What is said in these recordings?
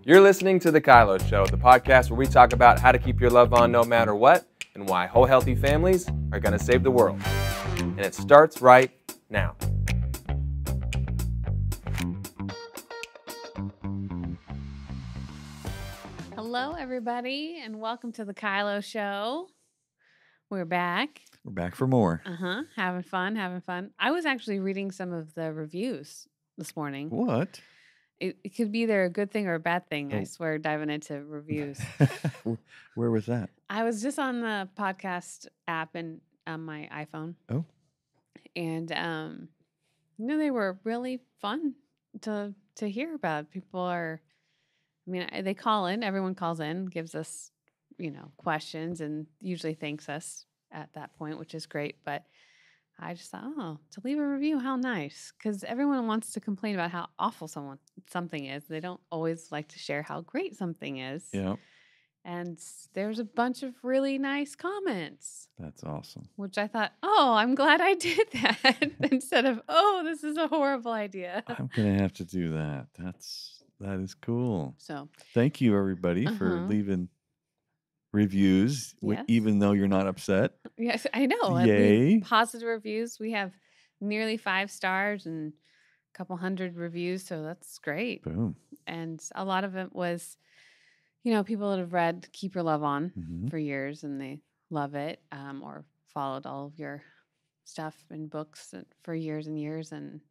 You're listening to The Kylo Show, the podcast where we talk about how to keep your love on no matter what and why whole healthy families are going to save the world. And it starts right now. Hello, everybody, and welcome to The Kylo Show. We're back. We're back for more. Having fun. I was actually reading some of the reviews this morning. What? It could be either a good thing or a bad thing, I Oh. swear, diving into reviews. Where was that? I was just on the podcast app and on my iPhone. Oh. And, they were really fun to hear about. People are, they call in. Everyone calls in, gives us, questions and usually thanks us at that point, which is great. But I just thought, to leave a review, how nice. Because everyone wants to complain about how awful something is. They don't always like to share how great something is. Yeah. And there's a bunch of really nice comments. That's awesome. Which I thought, I'm glad I did that. Instead of, this is a horrible idea. I'm going to have to do that. That is cool. So thank you, everybody, for leaving reviews, yes. Even though you're not upset. Yes, I know. Yay. Positive reviews. We have nearly 5 stars and a couple hundred reviews, so that's great. Boom. And a lot of it was, people that have read Keep Your Love On for years and they love it, or followed all of your stuff and books for years and years. And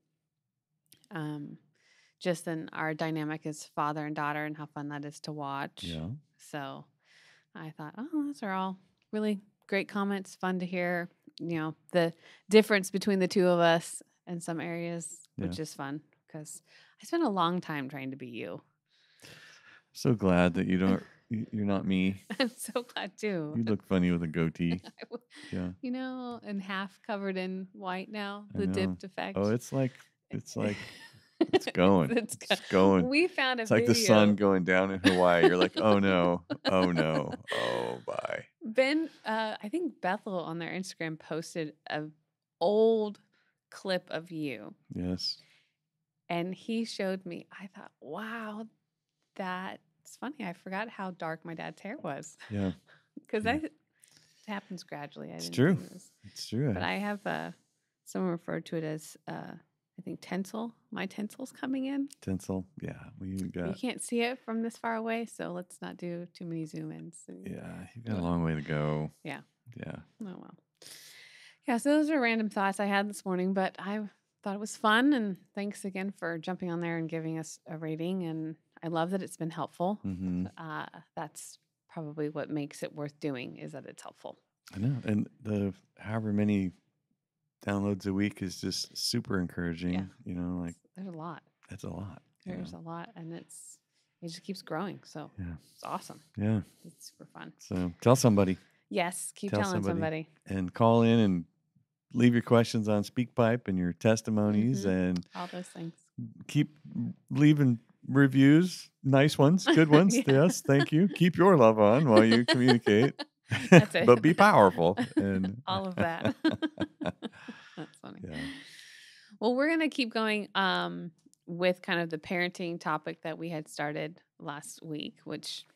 just then our dynamic as father and daughter and how fun that is to watch. Yeah. So I thought, those are all really great comments, fun to hear, the difference between the two of us in some areas, which is fun because I spent a long time trying to be you. So glad that you're not me. I'm so glad too. You look funny with a goatee. Yeah. And half covered in white now, the dipped effect. Oh, it's going. It's going. We found it's like video. the sun going down in Hawaii. You're like, oh no, oh bye. Ben, I think Bethel on their Instagram posted an old clip of you. Yes. And he showed me. I thought, wow, that's funny. I forgot how dark my dad's hair was. Yeah. Because it happens gradually. It's true. It's true. But I have someone referred to it as I think tinsel. My tinsel's coming in. Tinsel, yeah. You can't see it from this far away, so let's not do too many zoom-ins. Yeah, you've got a long way to go. Yeah. Yeah. Oh, well. Yeah, so those are random thoughts I had this morning, but I thought it was fun, and thanks again for jumping on there and giving us a rating, and I love that it's been helpful. Mm-hmm. That's probably what makes it worth doing, is that it's helpful. I know, and the however many downloads a week is just super encouraging. Yeah. There's a lot. That's a lot. There's a lot, and it just keeps growing. So it's awesome. Yeah, it's super fun. So tell somebody. Yes, keep telling somebody. And call in and leave your questions on SpeakPipe and your testimonies and all those things. Keep leaving reviews, nice ones, good ones. Yes, thank you. Keep your love on while you communicate. That's it. But be powerful and all of that. That's funny. Yeah. Well, we're going to keep going with kind of the parenting topic that we had started last week, which,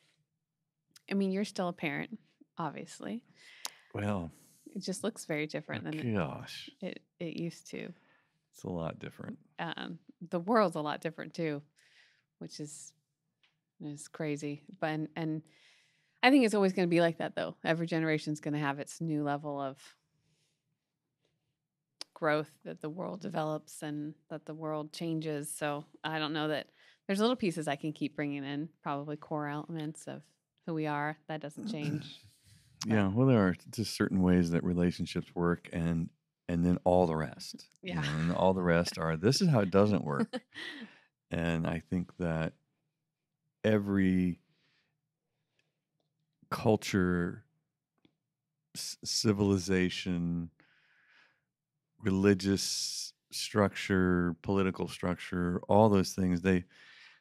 you're still a parent, obviously. Well, it just looks very different than it used to. It's a lot different. The world's a lot different too, which is crazy. But and I think it's always going to be like that, though. Every generation is going to have its new level of growth that the world develops and that the world changes. So I don't know that there's little pieces I can keep bringing in, probably core elements of who we are. That doesn't change. Yeah, well, there are just certain ways that relationships work, and then all the rest. Yeah, and all the rest are this is how it doesn't work. And I think that every culture, civilization, religious structure, political structure, all those things, they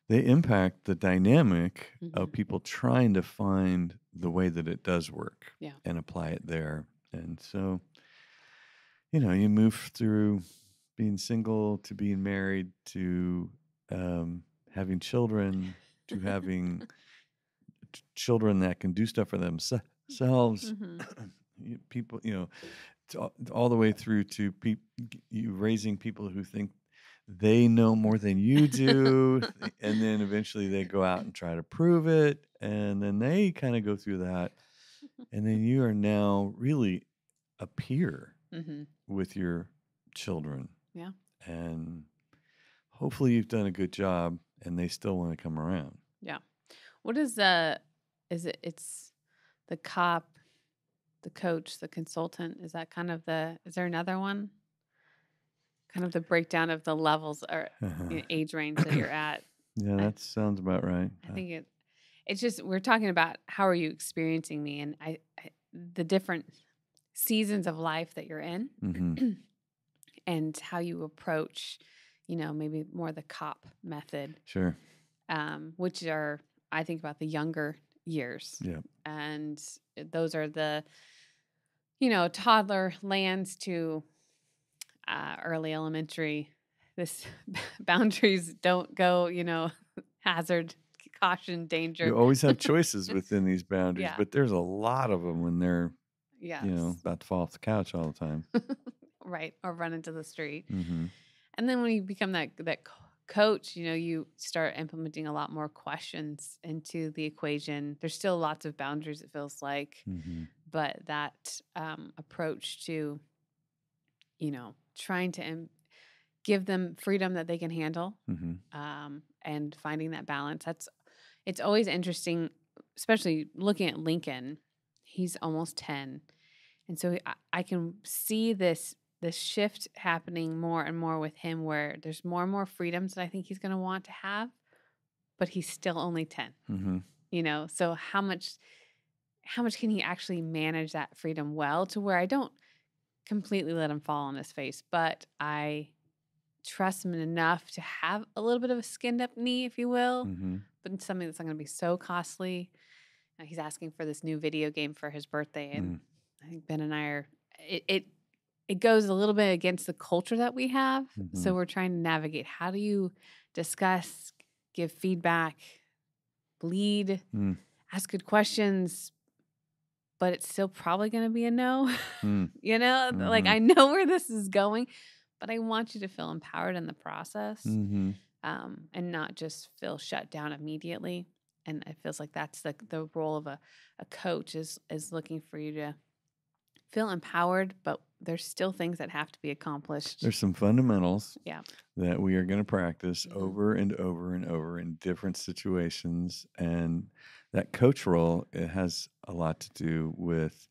impact the dynamic of people trying to find the way that it does work and apply it there. And so, you move through being single to being married to having children to having children that can do stuff for themselves. People, all the way through to you raising people who think they know more than you do, and then eventually they go out and try to prove it, and then they kind of go through that, and then you are now really a peer with your children. Yeah. And hopefully you've done a good job and they still want to come around. Yeah. What is it's the cop, the coach, the consultant? Is that kind of is there another one? Kind of the breakdown of the levels or age range that you're at. Yeah, that sounds about right. I think it's just, we're talking about how are you experiencing me, and the different seasons of life that you're in and how you approach, maybe more the cop method. Sure. Which are, I think about the younger years. Yeah. And those are the, toddler lands to early elementary. This boundaries don't go, hazard, caution, danger. You always have choices within these boundaries, but there's a lot of them when they're, about to fall off the couch all the time. Right. Or run into the street. Mm-hmm. And then when you become that coach, you start implementing a lot more questions into the equation. There's still lots of boundaries, it feels like, but that approach to, trying to give them freedom that they can handle, and finding that balance. It's always interesting, especially looking at Lincoln. He's almost 10. And so I can see this shift happening more and more with him, where there's more and more freedoms that I think he's going to want to have, but he's still only 10. So how much can he actually manage that freedom well, to where I don't completely let him fall on his face, but I trust him enough to have a little bit of a skinned up knee, if you will, but it's something that's not going to be so costly. Now, he's asking for this new video game for his birthday, and I think Ben and I are, it goes a little bit against the culture that we have. So we're trying to navigate, how do you discuss, give feedback, lead, ask good questions, but it's still probably going to be a no. Like, I know where this is going, but I want you to feel empowered in the process, and not just feel shut down immediately. And it feels like that's the role of a coach is looking for you to feel empowered, but there's still things that have to be accomplished. There's some fundamentals that we are going to practice over and over and over in different situations. And that coach role, it has a lot to do with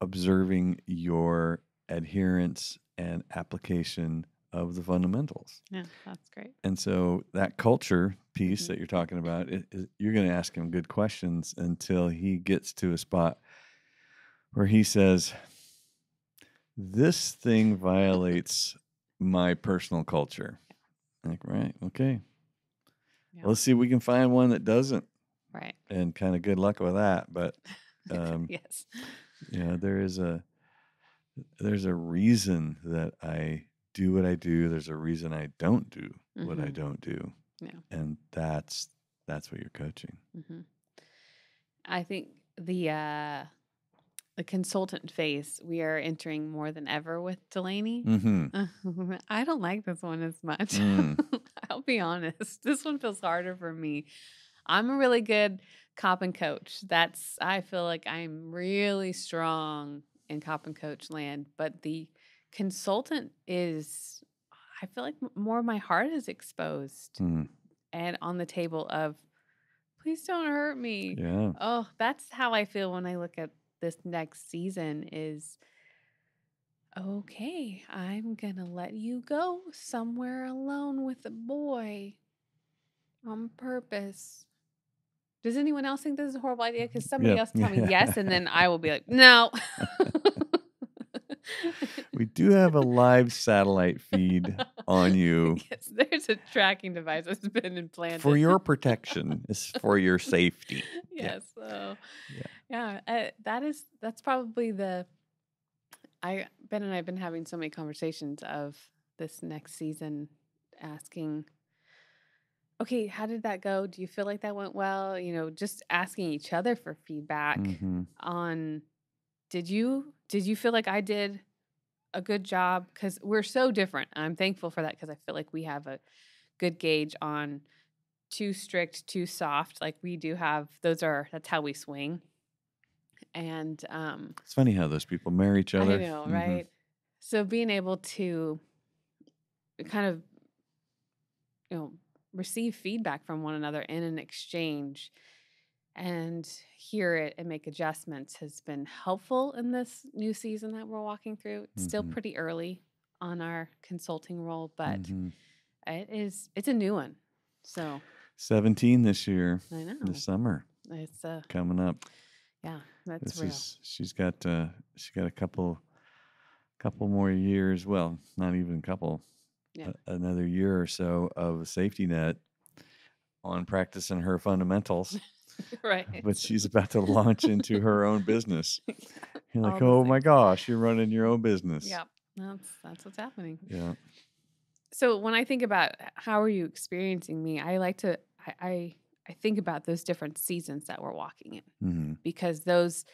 observing your adherence and application of the fundamentals. Yeah, that's great. And so that culture piece that you're talking about, you're going to ask him good questions until he gets to a spot where he says, this thing violates my personal culture. Like, right, okay. Yeah. Let's see if we can find one that doesn't. Right. And kind of good luck with that. But yes. There's a reason that I do what I do. There's a reason I don't do what I don't do. Yeah. And that's what you're coaching. I think the consultant phase we are entering more than ever with Delaney. I don't like this one as much. I'll be honest. This one feels harder for me. I'm a really good cop and coach. I feel like I'm really strong in cop and coach land, but the consultant is, I feel like more of my heart is exposed and on the table of, please don't hurt me. Yeah. Oh, that's how I feel when I look at this next season is, okay, I'm going to let you go somewhere alone with a boy on purpose. Does anyone else think this is a horrible idea? Because somebody else tell me yes, and then I will be like, no. We do have a live satellite feed on you. Yes, there's a tracking device that's been implanted. For your protection. It's for your safety. Yes. So, that's probably Ben and I have been having so many conversations of this next season, asking, okay, how did that go? Do you feel like that went well? Just asking each other for feedback on, did you feel like I did a good job? Because we're so different. I'm thankful for that, because I feel like we have a good gauge on too strict, too soft. Like we do have, that's how we swing. And it's funny how those people marry each other. I know, right? So being able to kind of, receive feedback from one another in an exchange and hear it and make adjustments has been helpful in this new season that we're walking through. It's still pretty early on our consulting role, but it's a new one. So 17 this year. I know. This summer. It's coming up. Yeah, that's real. She's got a couple more years. Well, not even a couple. Yeah. Another year or so of a safety net on practicing her fundamentals. Right. But she's about to launch into her own business. You're like, oh my gosh, you're running your own business. Yeah, that's what's happening. Yeah. So when I think about how are you experiencing me, I like to I think about those different seasons that we're walking in, because those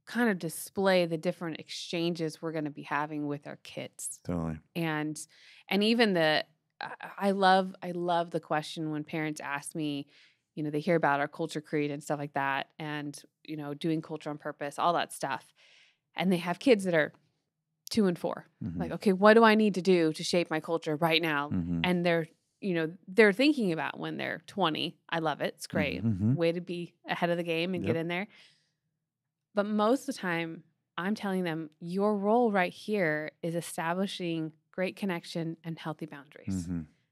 kind of display the different exchanges we're going to be having with our kids. Totally. And even I love the question when parents ask me, they hear about our culture creed and stuff like that, and doing culture on purpose, all that stuff, and they have kids that are 2 and 4. Like, okay, what do I need to do to shape my culture right now? And they're thinking about when they're 20. I love it. It's great. Way to be ahead of the game and get in there. But most of the time, I'm telling them, your role right here is establishing great connection and healthy boundaries.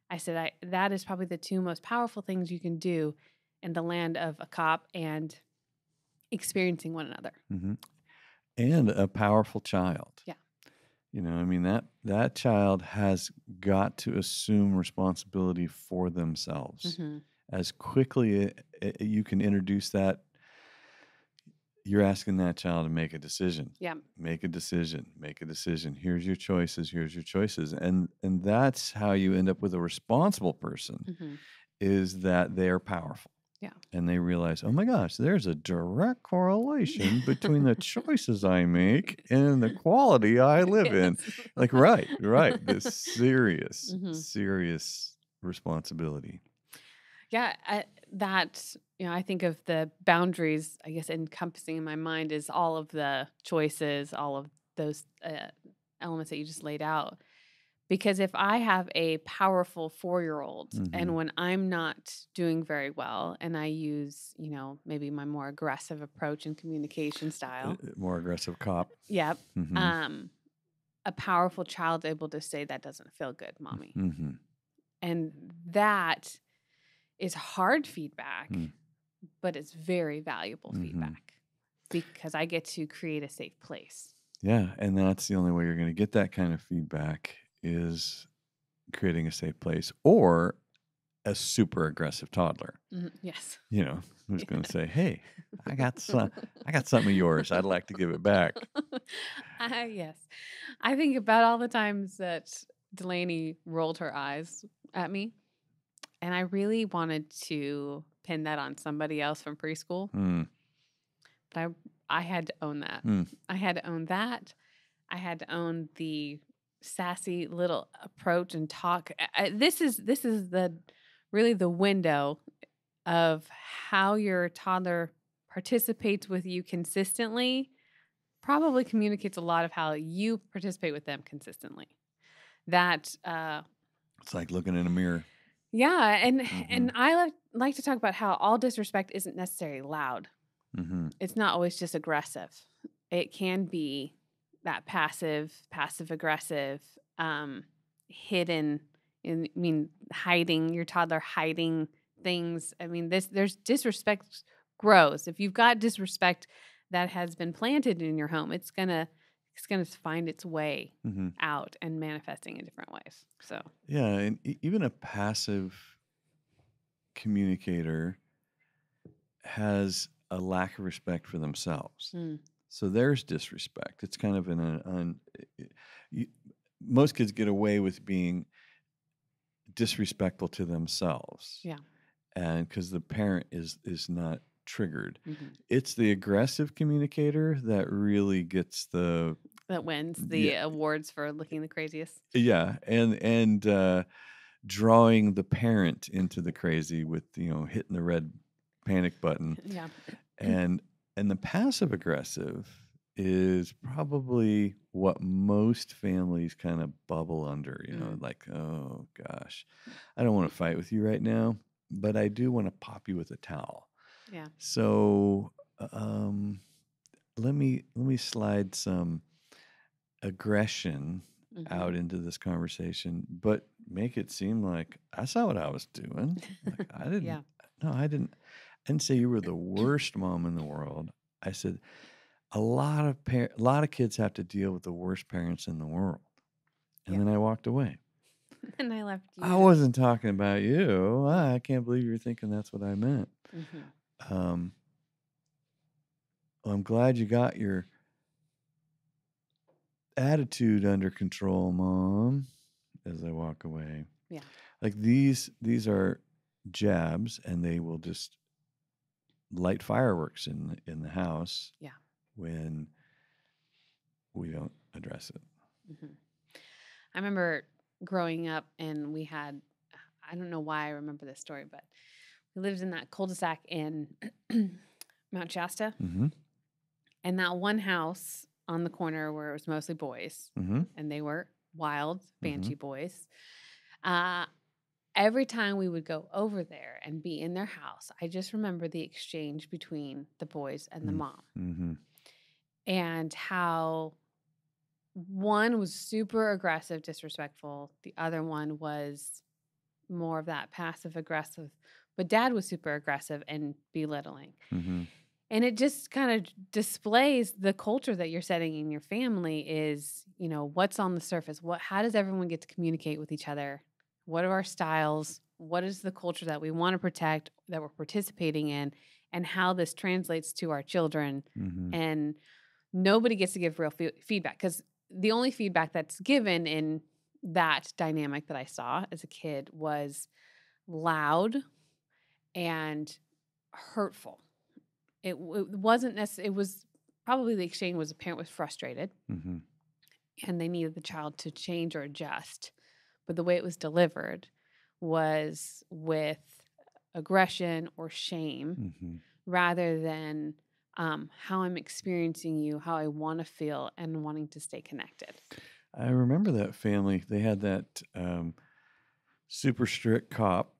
I said, that is probably the 2 most powerful things you can do in the land of a cop and experiencing one another. And a powerful child. Yeah. That child has got to assume responsibility for themselves. As quickly you can introduce that, you're asking that child to make a decision. Yeah. Make a decision. Here's your choices. And that's how you end up with a responsible person, is that they're powerful. Yeah. And they realize, oh my gosh, there's a direct correlation between the choices I make and the quality I live in. Like, right. This serious responsibility. Yeah. I think of the boundaries, I guess, encompassing in my mind is all of the choices, all of those elements that you just laid out. Because if I have a powerful 4-year-old and when I'm not doing very well and I use, maybe my more aggressive approach and communication style. More aggressive cop. Yep. A powerful child's able to say, that doesn't feel good, mommy. And that is hard feedback, but it's very valuable feedback because I get to create a safe place. Yeah. And that's the only way you're going to get that kind of feedback, is creating a safe place, or a super aggressive toddler. Yes. Who's going to say, hey, I got something of yours. I'd like to give it back. Yes. I think about all the times that Delaney rolled her eyes at me, and I really wanted to pin that on somebody else from preschool. But I had to own that. I had to own that. I had to own the sassy little approach and talk. This is the really the window of how your toddler participates with you consistently. Probably communicates a lot of how you participate with them consistently. That it's like looking in a mirror. Yeah, and I like to talk about how all disrespect isn't necessarily loud. It's not always just aggressive. It can be that passive aggressive, hidden. Hiding your toddler, hiding things. There's disrespect grows. If you've got disrespect that has been planted in your home, it's gonna find its way out and manifesting in different ways. So yeah, and even a passive communicator has a lack of respect for themselves. So there's disrespect. It's kind of most kids get away with being disrespectful to themselves. Yeah. and because the parent is not triggered. Mm-hmm. It's the aggressive communicator that really gets the that wins the yeah, awards for looking the craziest. yeah, and drawing the parent into the crazy with hitting the red panic button. Yeah. And the passive aggressive is probably what most families kind of bubble under, like, oh gosh, I don't want to fight with you right now, but I do want to pop you with a towel. Yeah. So let me slide some aggression out into this conversation, but make it seem like I saw what I was doing. Like I didn't. Yeah. No, I didn't. I didn't say you were the worst mom in the world. I said a lot of kids have to deal with the worst parents in the world, and then I walked away. And I left you. I wasn't talking about you. I can't believe you're thinking that's what I meant. Mm-hmm. I'm glad you got your attitude under control, Mom, as I walk away. Yeah. Like these are jabs, and they will just light fireworks in the house. Yeah. When we don't address it. Mm-hmm. I remember growing up, and we had, I don't know why I remember this story, but we lived in that cul-de-sac in Mount Shasta. Mm-hmm. And that one house on the corner where it was mostly boys, and they were wild, banshee boys. Every time we would go over there and be in their house, I just remember the exchange between the boys and the mom. And how one was super aggressive, disrespectful. The other one was more of that passive aggressive. But Dad was super aggressive and belittling. And it just kind of displays the culture that you're setting in your family is, what's on the surface. How does everyone get to communicate with each other? What are our styles? What is the culture that we want to protect, that we're participating in, and how this translates to our children? And nobody gets to give real feedback, because the only feedback that's given in that dynamic that I saw as a kid was loud and hurtful. It wasn't necessarily, it was probably the exchange was a parent was frustrated and they needed the child to change or adjust. But the way it was delivered was with aggression or shame rather than how I'm experiencing you, how I want to feel, and wanting to stay connected. I remember that family. They had that super strict cop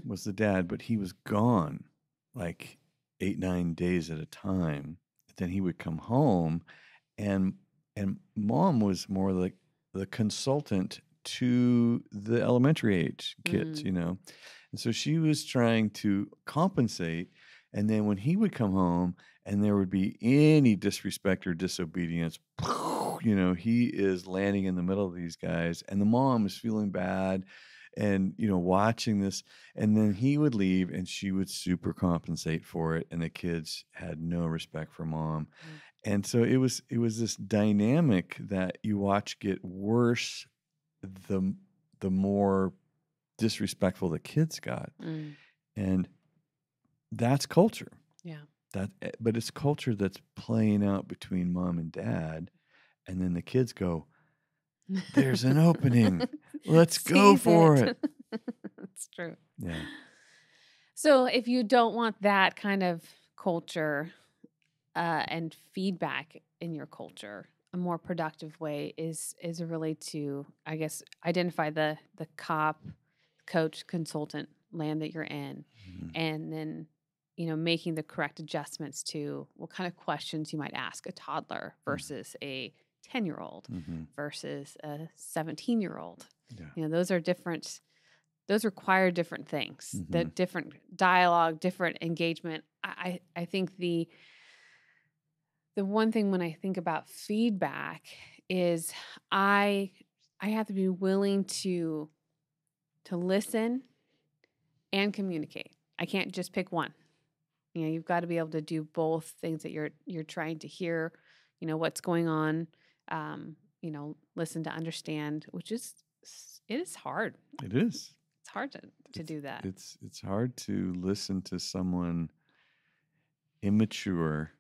was the dad, but he was gone like 8-9 days at a time. Then he would come home, and Mom was more like the consultant to the elementary age kids, and so she was trying to compensate. And then when he would come home and there would be any disrespect or disobedience, he is landing in the middle of these guys, and the mom is feeling bad and, watching this. And then he would leave and she would super compensate for it. And the kids had no respect for Mom. And so it was this dynamic that you watch get worse the more disrespectful the kids got. And that's culture. Yeah. But it's culture that's playing out between Mom and Dad, and then the kids go, "There's an opening. Let's go for it." That's true. Yeah. So if you don't want that kind of culture and feedback in your culture, a more productive way is really to, I guess, identify the cop, coach, consultant land that you're in, and then making the correct adjustments to what kind of questions you might ask a toddler versus a 10-year-old versus a 17-year-old. Yeah. Those are different. Those require different things, that different dialogue, different engagement. I think the one thing when I think about feedback is I have to be willing to listen and communicate. I can't just pick one. You've got to be able to do both things, that you're trying to hear, what's going on, listen to understand, which is, it is hard. It is. It's hard to do that. It's hard to listen to someone immature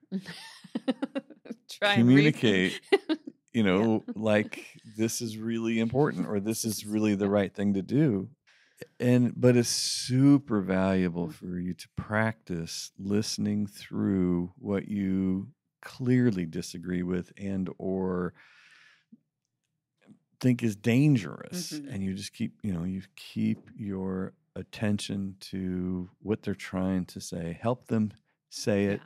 Try communicate, Yeah. like this is really important or this is really the right thing to do. But it's super valuable for you to practice listening through what you clearly disagree with and or think is dangerous. And you just keep your attention to what they're trying to say, help them say it.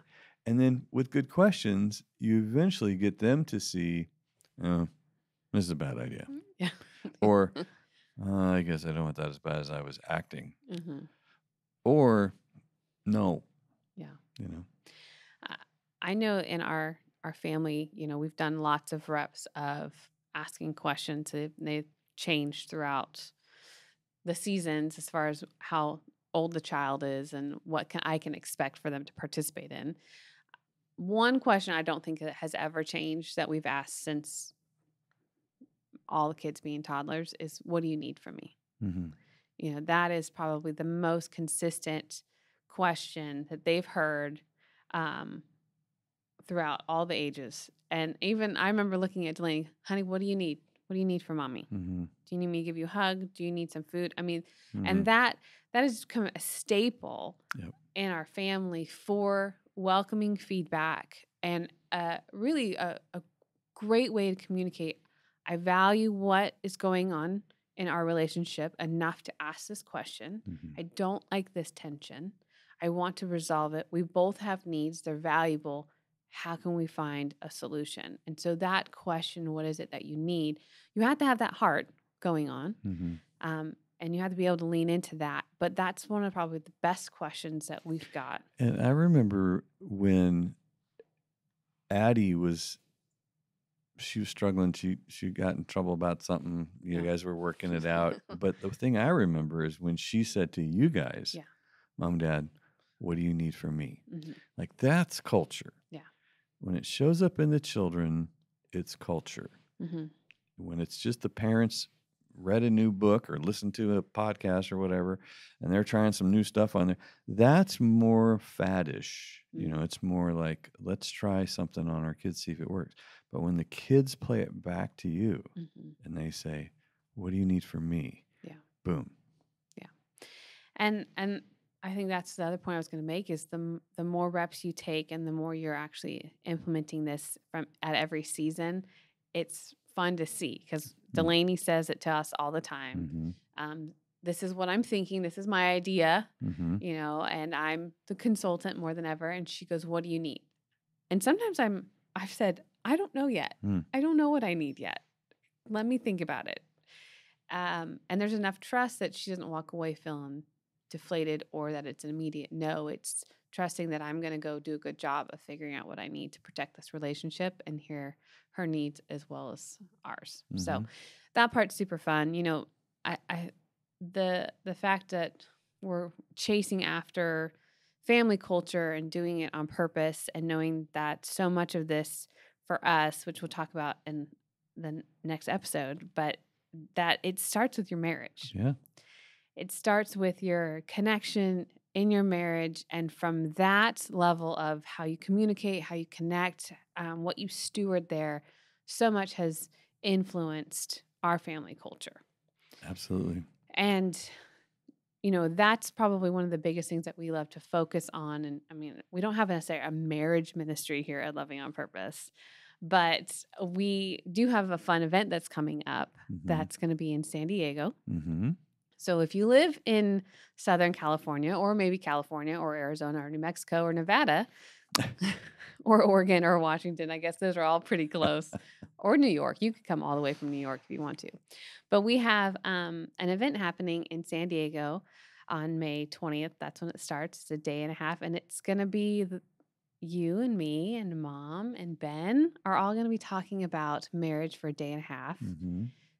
And then with good questions, you eventually get them to see, oh, this is a bad idea. Yeah. Or I guess I don't want that as bad as I was acting. Or no. Yeah. I know in our family, we've done lots of reps of asking questions. They've changed throughout the seasons as far as how old the child is and what I can expect for them to participate in. One question I don't think has ever changed that we've asked since all the kids being toddlers is, what do you need from me? That is probably the most consistent question that they've heard throughout all the ages. And even I remember looking at Delaney, honey, what do you need? What do you need from mommy? Do you need me to give you a hug? Do you need some food? I mean, and that has become a staple in our family for welcoming feedback and really a great way to communicate. I value what is going on in our relationship enough to ask this question. I don't like this tension. I want to resolve it. We both have needs. They're valuable. How can we find a solution? And so that question, what is it that you need? You have to have that heart going on. And you have to be able to lean into that. But that's one of probably the best questions that we've got. And I remember when Addie she was struggling. She got in trouble about something. You guys were working it out. But the thing I remember is when she said to you guys, Mom, Dad, what do you need from me? Like, that's culture. When it shows up in the children, it's culture. When it's just the parents read a new book or listened to a podcast or whatever, and they're trying some new stuff on there, that's more faddish. It's more like, let's try something on our kids, see if it works. But when the kids play it back to you and they say, what do you need from me? Boom. And I think that's the other point I was going to make is the more reps you take and the more you're actually implementing this at every season, it's fun to see because Delaney says it to us all the time. This is what I'm thinking. This is my idea, and I'm the consultant more than ever. And she goes, what do you need? And sometimes I've said, I don't know yet. I don't know what I need yet. Let me think about it. And there's enough trust that she doesn't walk away feeling deflated or that it's an immediate no. It's trusting that I'm going to go do a good job of figuring out what I need to protect this relationship and hear her needs as well as ours. So that part's super fun. The fact that we're chasing after family culture and doing it on purpose and knowing that so much of this for us, which we'll talk about in the next episode, but that it starts with your marriage. It starts with your connection in your marriage. And from that level of how you communicate, how you connect, what you steward there, so much has influenced our family culture. Absolutely. And, that's probably one of the biggest things that we love to focus on. And I mean, we don't have necessarily a marriage ministry here at Loving on Purpose, but we do have a fun event that's coming up that's going to be in San Diego. So if you live in Southern California or maybe California or Arizona or New Mexico or Nevada or Oregon or Washington, I guess those are all pretty close, or New York, you could come all the way from New York if you want to. But we have an event happening in San Diego on May 20th. That's when it starts. It's a day and a half, and it's going to be you and me and Mom and Ben are all going to be talking about marriage for a day and a half.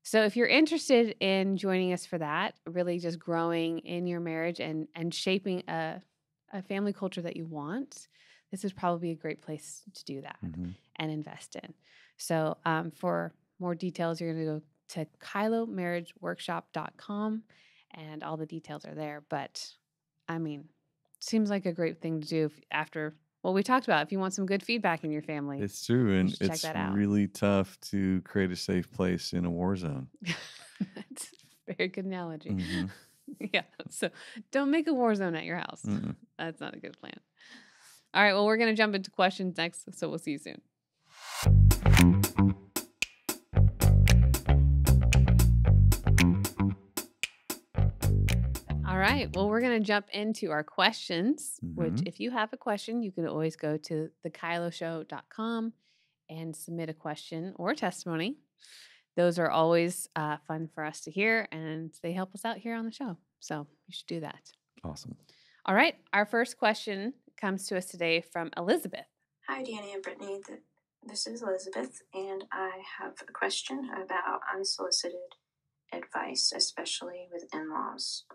So if you're interested in joining us for that, really just growing in your marriage and shaping a family culture that you want, this is probably a great place to do that and invest in. So for more details, you're going to go to KyloMarriageWorkshop.com and all the details are there. But I mean, seems like a great thing to do after what we talked about. If you want some good feedback in your family, It's true, you and should check it's that out. really tough to create a safe place in a war zone. That's a very good analogy. Mm-hmm. Yeah. So don't make a war zone at your house. Mm-mm. That's not a good plan. All right. Well, we're going to jump into questions next. So we'll see you soon. All right. Well, we're going to jump into our questions, which if you have a question, you can always go to thekyloshow.com and submit a question or a testimony. Those are always fun for us to hear, and they help us out here on the show. So you should do that. Awesome. All right. Our first question comes to us today from Elizabeth. Hi, Danny and Brittney. This is Elizabeth, and I have a question about unsolicited advice, especially with in-laws.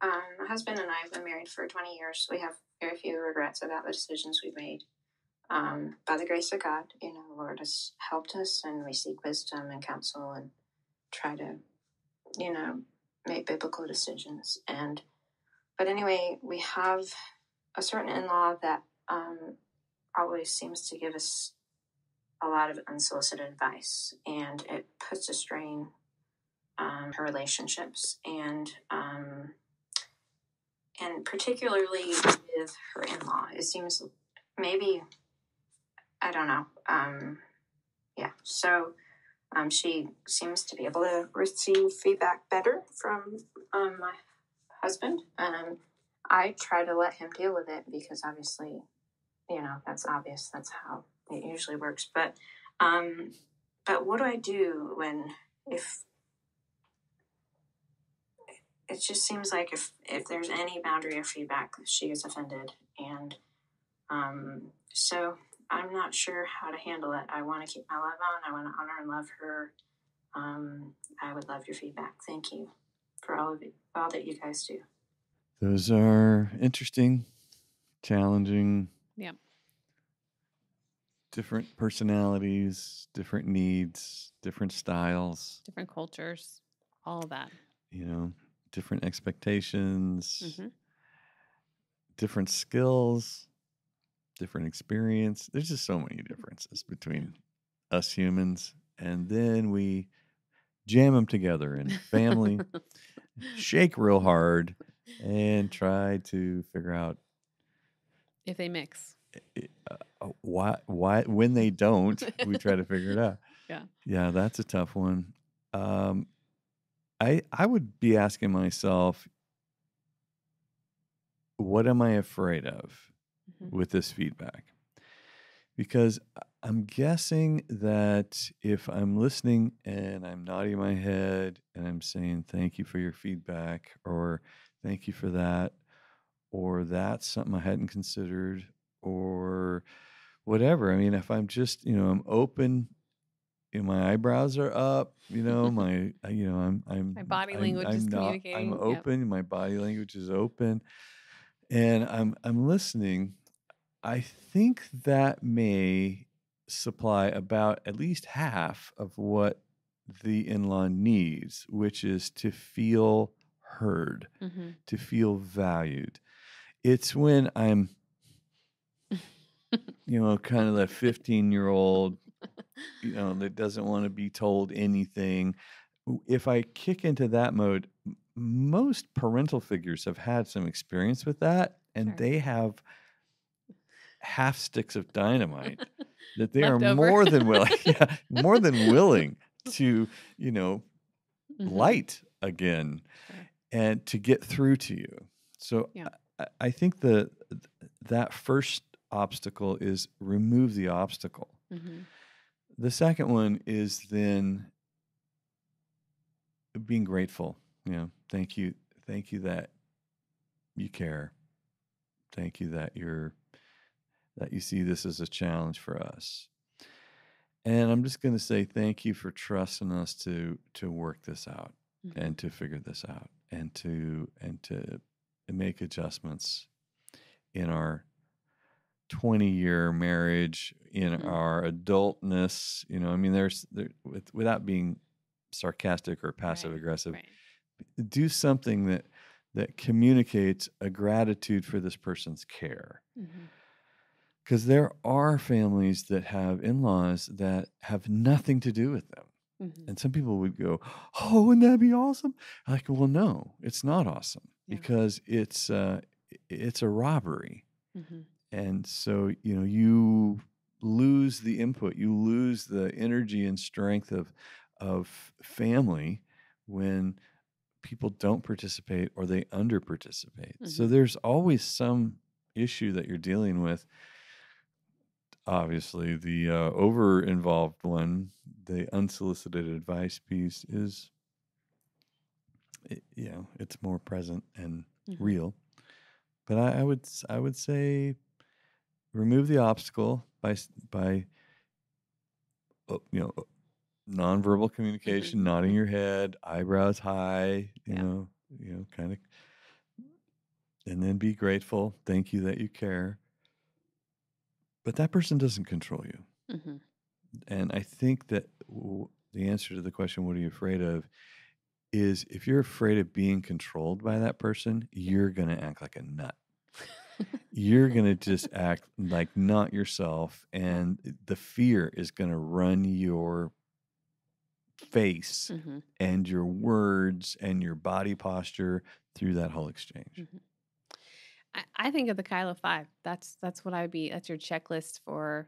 My husband and I have been married for 20 years. We have very few regrets about the decisions we've made. By the grace of God, the Lord has helped us, and we seek wisdom and counsel and try to, make biblical decisions. But anyway, we have a certain in-law that always seems to give us a lot of unsolicited advice, and it puts a strain on her relationships, and particularly with her in-law. It seems maybe, I don't know. So she seems to be able to receive feedback better from my husband. I try to let him deal with it because obviously, that's obvious. That's how it usually works. But what do I do if it just seems like if there's any boundary of feedback, she is offended. And so I'm not sure how to handle it. I want to keep my love on. I want to honor and love her. I would love your feedback. Thank you for all that you guys do. Those are interesting, challenging. Yep. Different personalities, different needs, different styles, different cultures, all of that. Different expectations, different skills, different experience. There's just so many differences between us humans. And then we jam them together in family, shake real hard, and try to figure out if they mix. Why when they don't, we try to figure it out. Yeah, that's a tough one. I would be asking myself, what am I afraid of with this feedback? Because I'm guessing that if I'm listening and I'm nodding my head and I'm saying thank you for your feedback, or thank you for that, or that's something I hadn't considered, or whatever. I mean, if I'm just, I'm open, my eyebrows are up, I'm my body language is communicating. I'm open. Yep. My body language is open, and I'm listening. I think that may supply about at least half of what the in-law needs, which is to feel heard, to feel valued. It's when I'm, kind of that 15-year-old, that doesn't want to be told anything. If I kick into that mode, most parental figures have had some experience with that, and they have half sticks of dynamite that they are more than willing to, light again and to get through to you. So I think that first obstacle is remove the obstacle. The second one is then being grateful. Thank you that you care. Thank you that you see this as a challenge for us. And I'm just going to say thank you for trusting us to work this out and to figure this out and to make adjustments in our 20-year marriage, in our adultness. Without being sarcastic or passive aggressive. Right. Do something that communicates a gratitude for this person's care. Because there are families that have in-laws that have nothing to do with them. And some people would go, oh, wouldn't that be awesome? Like, well, no, it's not awesome because it's a robbery. And so, you lose the input, you lose the energy and strength of family when people don't participate or they under participate. So there's always some issue that you're dealing with. Obviously, the over-involved one, the unsolicited advice piece is, it's more present and real. But I would say remove the obstacle by nonverbal communication, nodding your head, eyebrows high, kind of, and then be grateful. Thank you that you care. But that person doesn't control you. And I think that the answer to the question, what are you afraid of, is if you're afraid of being controlled by that person, you're going to act like a nut. You're going to just act like not yourself. And the fear is going to run your face and your words and your body posture through that whole exchange. I think of the Kylo 5. That's what I'd be. That's your checklist for,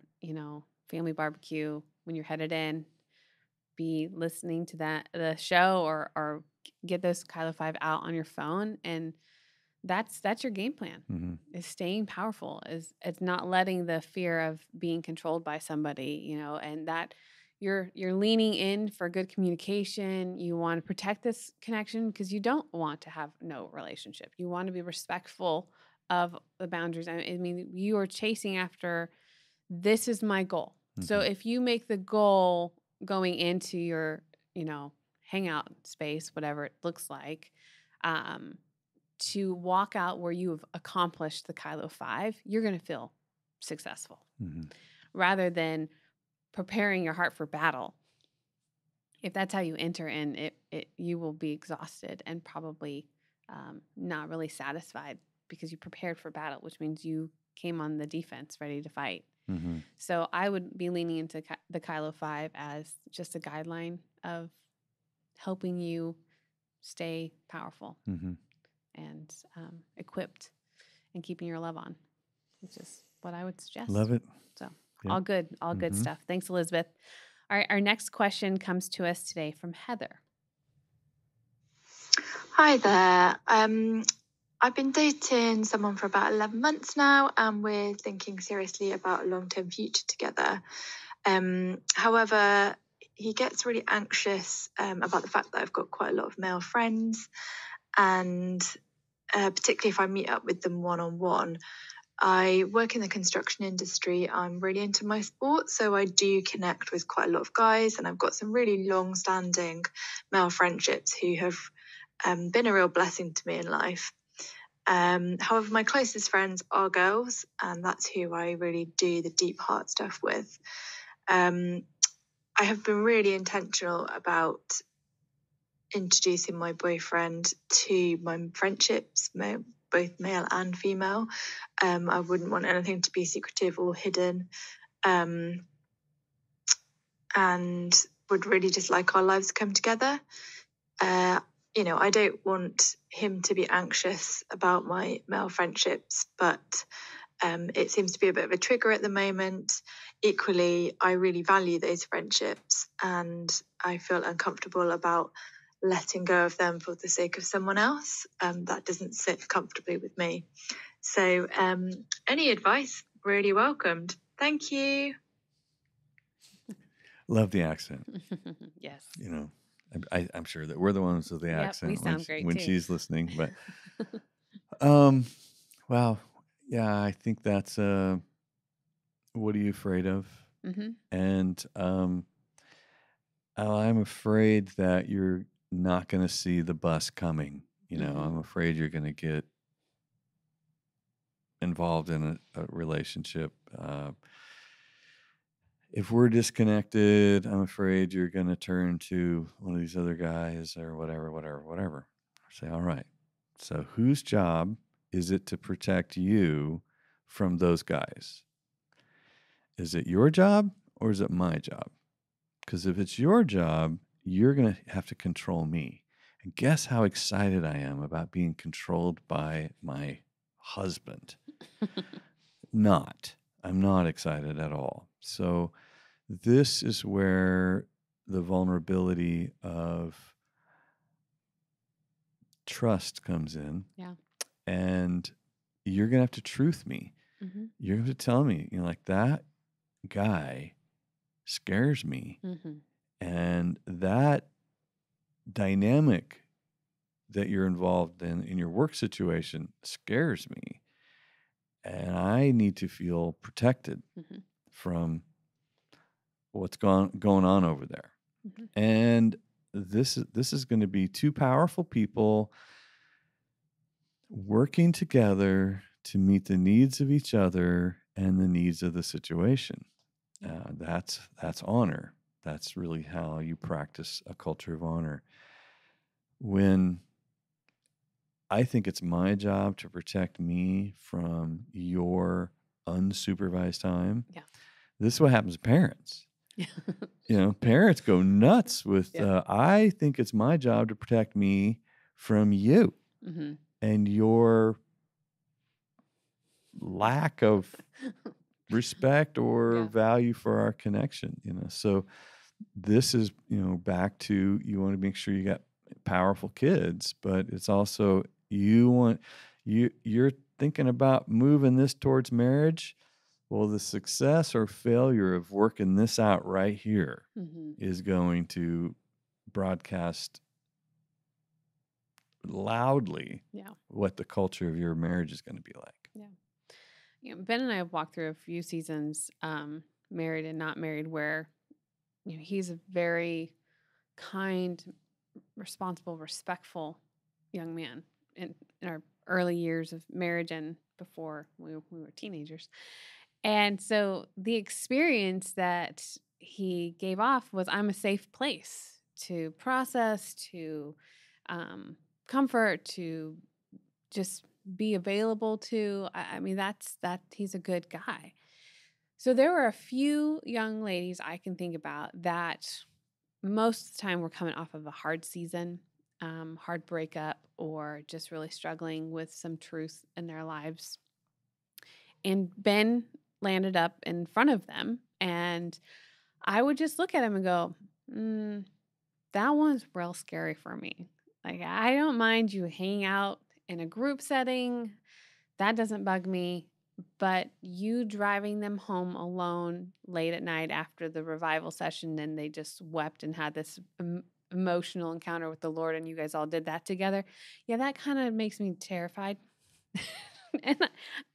family barbecue when you're headed in. Be listening to the show or get those Kylo 5 out on your phone, and that's your game plan. Is staying powerful. It's not letting the fear of being controlled by somebody, and that you're leaning in for good communication. You want to protect this connection because you don't want to have no relationship. You want to be respectful of the boundaries. I mean, you are chasing after, this is my goal. So if you make the goal going into your, hangout space, whatever it looks like, to walk out where you have accomplished the Kylo 5, you're going to feel successful rather than preparing your heart for battle. If that's how you enter in, you will be exhausted and probably not really satisfied because you prepared for battle, which means you came on the defense ready to fight. So I would be leaning into the Kylo 5 as just a guideline of helping you stay powerful and equipped and keeping your love on, which is what I would suggest. Love it. So all good stuff. Thanks, Elizabeth. All right, our next question comes to us today from Heather. Hi there. I've been dating someone for about 11 months now, and we're thinking seriously about a long-term future together. However, he gets really anxious about the fact that I've got quite a lot of male friends, and particularly if I meet up with them one-on-one. I work in the construction industry. I'm really into my sport, so I do connect with quite a lot of guys, and I've got some really long-standing male friendships who have been a real blessing to me in life. However, my closest friends are girls, and that's who I really do the deep heart stuff with. I have been really intentional about introducing my boyfriend to my friendships, both male and female. I wouldn't want anything to be secretive or hidden, and would really just like our lives to come together. I don't want him to be anxious about my male friendships, but it seems to be a bit of a trigger at the moment. Equally, I really value those friendships, and I feel uncomfortable about letting go of them for the sake of someone else. That doesn't sit comfortably with me. So any advice, really welcomed. Thank you. Love the accent. Yes. I'm sure that we're the ones with the accent we sound great when too. she's listening. But, wow. Yeah, I think that's, what are you afraid of? And I'm afraid that you're not going to see the bus coming. I'm afraid you're going to get involved in a relationship. if we're disconnected, I'm afraid you're going to turn to one of these other guys or whatever. Say, all right, so whose job is it to protect you from those guys? Is it your job or is it my job? Because if it's your job, you're going to have to control me. And guess how excited I am about being controlled by my husband? I'm not excited at all. So this is where the vulnerability of trust comes in. Yeah. And you're going to have to truth me. Mm-hmm. You're going to tell me, like, that guy scares me. Mm-hmm. And that dynamic that you're involved in your work situation scares me. And I need to feel protected from what's going on over there. Mm-hmm. And this is going to be two powerful people working together to meet the needs of each other and the needs of the situation. That's honor. That's really how you practice a culture of honor. When I think it's my job to protect me from your unsupervised time. Yeah. This is what happens to parents. Parents go nuts with, I think it's my job to protect me from you and your lack of respect or value for our connection. So this is, back to, you want to make sure you got powerful kids, but it's also, you're thinking about moving this towards marriage. Well, the success or failure of working this out right here is going to broadcast loudly what the culture of your marriage is going to be like. Yeah. Ben and I have walked through a few seasons, married and not married, where he's a very kind, responsible, respectful young man in our early years of marriage and before we were teenagers. And so the experience that he gave off was, I'm a safe place to process, to comfort, to just be available to. I mean, that he's a good guy. So there were a few young ladies I can think about that most of the time were coming off of a hard season, hard breakup, or just really struggling with some truth in their lives. And Ben landed up in front of them, and I would just look at him and go, that one's real scary for me. Like, I don't mind you hanging out in a group setting. That doesn't bug me. But you driving them home alone late at night after the revival session, and they just wept and had this emotional encounter with the Lord, and you guys all did that together. Yeah, that kind of makes me terrified. And I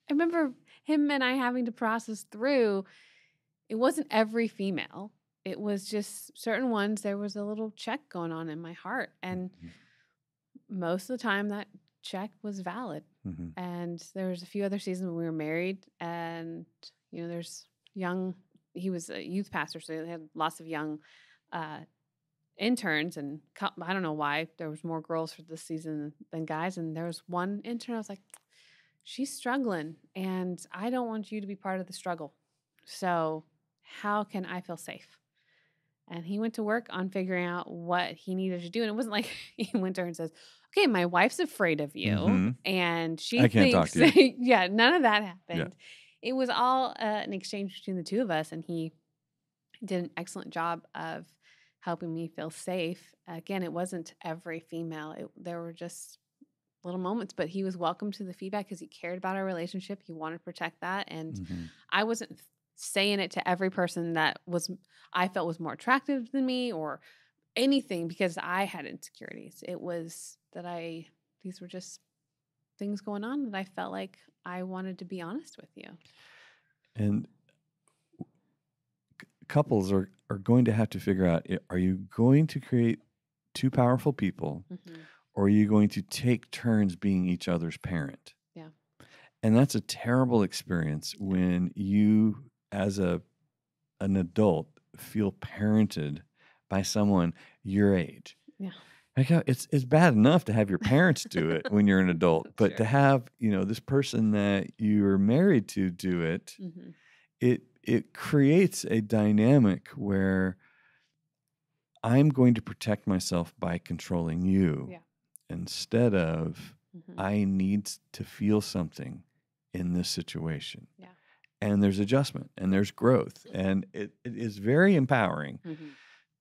remember him and I having to process through, it wasn't every female. It was just certain ones. There was a little check going on in my heart. And most of the time that check was valid. And there was a few other seasons when we were married, and there's he was a youth pastor, so they had lots of young interns, and I don't know why there was more girls for this season than guys. And there was one intern, I was like, she's struggling, and I don't want you to be part of the struggle. So how can I feel safe? And he went to work on figuring out what he needed to do. And it wasn't like he went to her and says, okay, my wife's afraid of you. And she thinks, talk to you. Yeah, none of that happened. Yeah. It was all an exchange between the two of us. And he did an excellent job of helping me feel safe. Again, it wasn't every female. There were just little moments, but he was welcome to the feedback because he cared about our relationship. He wanted to protect that. And I wasn't saying it to every person that I felt was more attractive than me or anything because I had insecurities. It was that these were just things going on that I felt like I wanted to be honest with you. And couples are going to have to figure out, are you going to create two powerful people or are you going to take turns being each other's parent? Yeah. And that's a terrible experience when you, as a an adult feel parented by someone your age. Yeah. Like, it's bad enough to have your parents do it when you're an adult, but to have, this person that you're married to do it, it creates a dynamic where I'm going to protect myself by controlling you instead of I need to feel something in this situation. Yeah. And there's adjustment and there's growth. And it is very empowering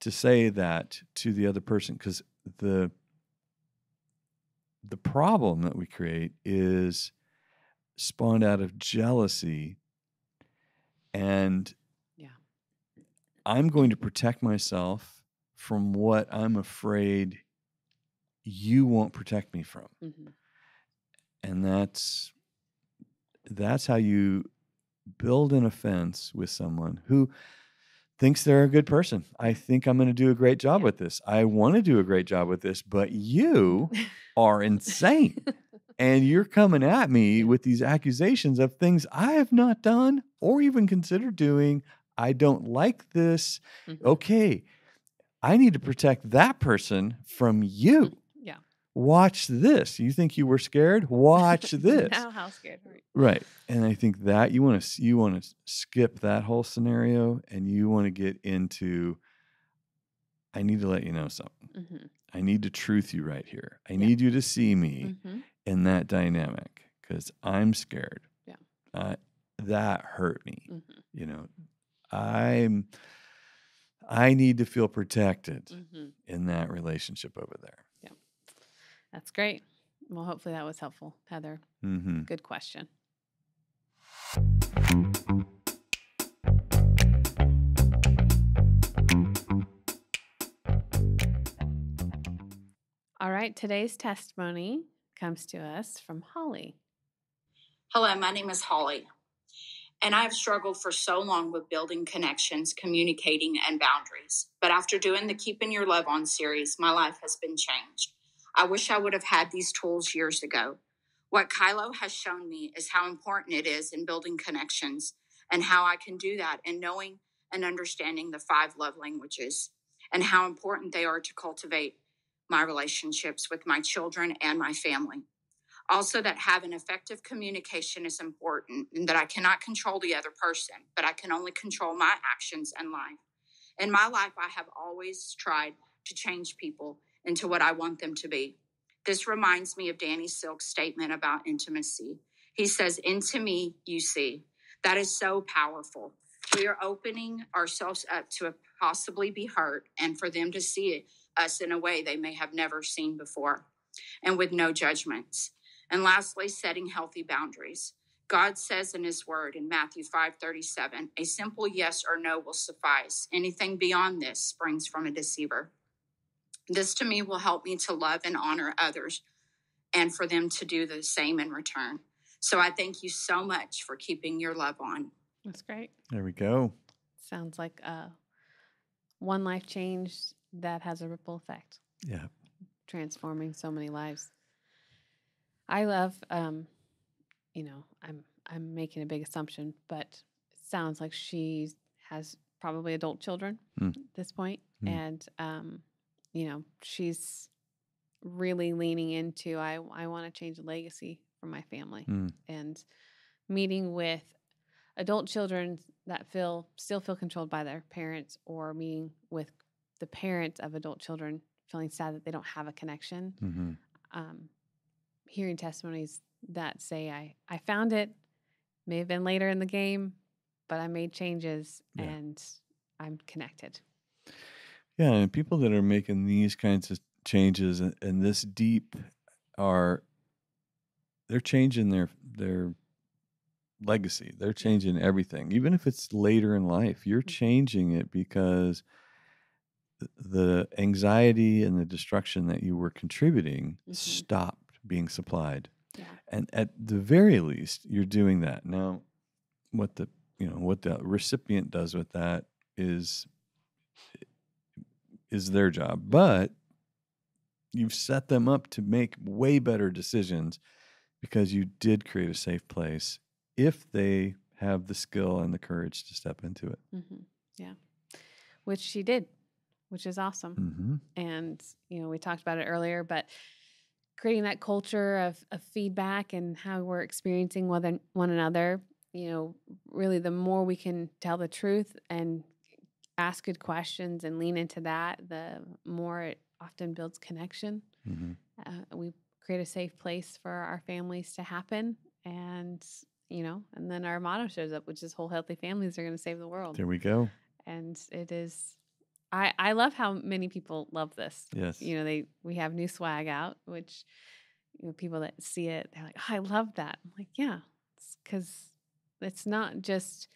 to say that to the other person, because the problem that we create is spawned out of jealousy, and I'm going to protect myself from what I'm afraid you won't protect me from. And that's how you build an offense with someone who thinks they're a good person. I think I'm going to do a great job with this. I want to do a great job with this, but you are insane. And you're coming at me with these accusations of things I have not done or even considered doing. I don't like this. Okay, I need to protect that person from you. Yeah. Watch this. You think you were scared? Watch this. Now how scared are you? Right. And I think that you want to skip that whole scenario, and you want to get into, I need to let you know something. I need to truth you right here. I need you to see me in that dynamic, because I'm scared. Yeah. That hurt me. I need to feel protected in that relationship over there. Yeah. That's great. Well, hopefully that was helpful, Heather. Good question. All right. Today's testimony comes to us from Holly. Hello, my name is Holly. And I've struggled for so long with building connections, communicating, and boundaries. But after doing the Keeping Your Love On series, my life has been changed. I wish I would have had these tools years ago. What Kylo has shown me is how important it is in building connections, and how I can do that in knowing and understanding the 5 love languages, and how important they are to cultivate my relationships with my children and my family. Also, that having effective communication is important, and that I cannot control the other person, but I can only control my actions and life. In my life, I have always tried to change people into what I want them to be. This reminds me of Danny Silk's statement about intimacy. He says, "Into me, you see." That is so powerful. We are opening ourselves up to possibly be hurt, and for them to see us in a way they may have never seen before, and with no judgments. And lastly, setting healthy boundaries. God says in his word in Matthew 5:37, a simple yes or no will suffice. Anything beyond this springs from a deceiver. This to me will help me to love and honor others, and for them to do the same in return. So I thank you so much for keeping your love on. That's great. There we go. Sounds like one life change that has a ripple effect. Yeah. Transforming so many lives. I love, I'm making a big assumption, but it sounds like she has probably adult children at this point. And, she's really leaning into, I want to change the legacy for my family, and meeting with adult children that still feel controlled by their parents, or meeting with the parents of adult children feeling sad that they don't have a connection. Hearing testimonies that say, I found it, may have been later in the game, but I made changes and I'm connected. Yeah, and people that are making these kinds of changes and this deep they're changing their legacy. They're changing everything. Even if it's later in life, you're changing it because the anxiety and the destruction that you were contributing stopped being supplied. Yeah. And at the very least, you're doing that. Now, what the recipient does with that is their job. But you've set them up to make way better decisions because you did create a safe place if they have the skill and the courage to step into it. Yeah. Which she did, which is awesome. And, we talked about it earlier, but creating that culture of feedback and how we're experiencing one another, really the more we can tell the truth and ask good questions and lean into that, the more it often builds connection. We create a safe place for our families to happen. And, and then our motto shows up, which is whole healthy families are going to save the world. There we go. And it is, I love how many people love this. Yes. We have new swag out, which, people that see it, they're like, oh, I love that. I'm like, yeah, it's because it's not just,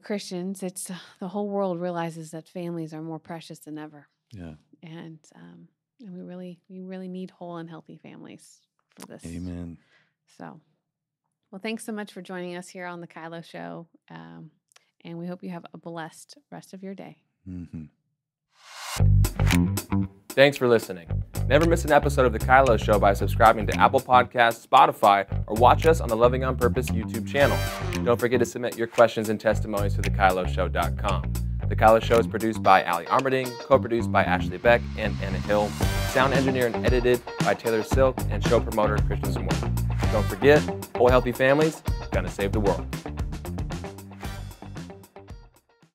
Christians, it's the whole world realizes that families are more precious than ever. Yeah. And we really need whole and healthy families for this. Amen. So, well, thanks so much for joining us here on the Kylo Show. And we hope you have a blessed rest of your day. Thanks for listening. Never miss an episode of The Kylo Show by subscribing to Apple Podcasts, Spotify, or watch us on the Loving on Purpose YouTube channel. Don't forget to submit your questions and testimonies to thekyloshow.com. The Kylo Show is produced by Allie Armerding, co-produced by Ashley Beck and Anna Hill, sound engineered and edited by Taylor Silk, and show promoter Christian Smore. Don't forget, whole healthy families gonna save the world.